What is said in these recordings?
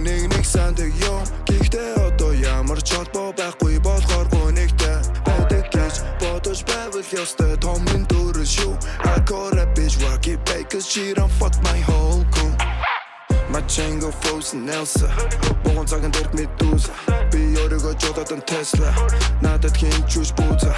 Нэг сандаг юм гэхдээ одоо ямар ч холбоо байхгүй болохоор гонигтай байдаг гэж бодож байвал ёстой томын дөрөв шүү I call that bitch Rocky Bay cause she done fucked my whole crew My chain go frozen Elsa Богон цагаан дэрх Medusa Би өөрийгөө жододан Tesla Надад хийн чүш бууца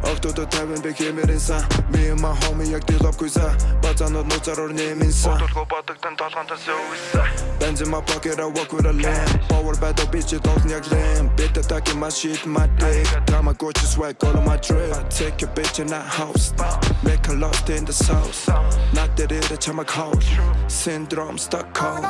Октодо 50 бэ хэмэрэн сан Me and my homie яг диловгүй са Бацанууд нууцароор нэмэн сан Бодолгүй бодогдан толгоонтон сүүса Bands in my pocket I walk with a lamb Power battle bitch it должен як lamb Bit attacking my shit my dick Tamagotchi swag all on my drip I take a bitch in that house Make her lost in the sauce Not that it a 참아 cold Syndrome stuck cold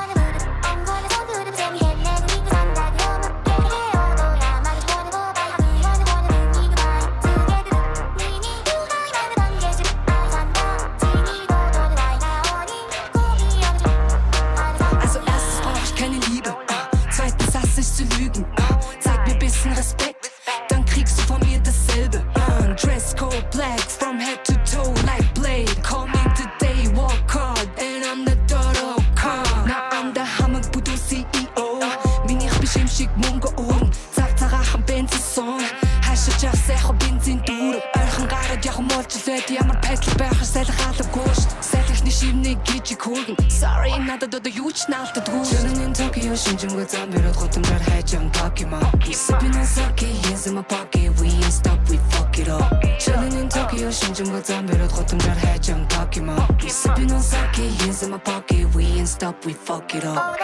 Dresscode black from head to toe like blade Coming today walk hard and I'm the daughter of Khan Now I'm the хамаг бүдүү CEO Минийх биш юм шиг мөнгө өрн Цаг цагаахан бензин сон Хашиж явах сайхан бензин дүүр Ойрхон гараад явах муулчлээд ямар пайдал байх сайхан хаалгагүй шт Сайхны шивний гижиг хөргөн Sorry надад одоо юу ч наалтдаггүй Чөлөний Токио шинжэнгөө зам бэрээд гутамжаар хайжан Pokemon Sipping on sake hands in my pocket We ain't stop we fuck it up Chillin' in Tokyo шинжэнгөө зам бэрээд гутамжаар хайжан Pokemon Sipping on sake hands in my pocket We ain't stop we fuck it up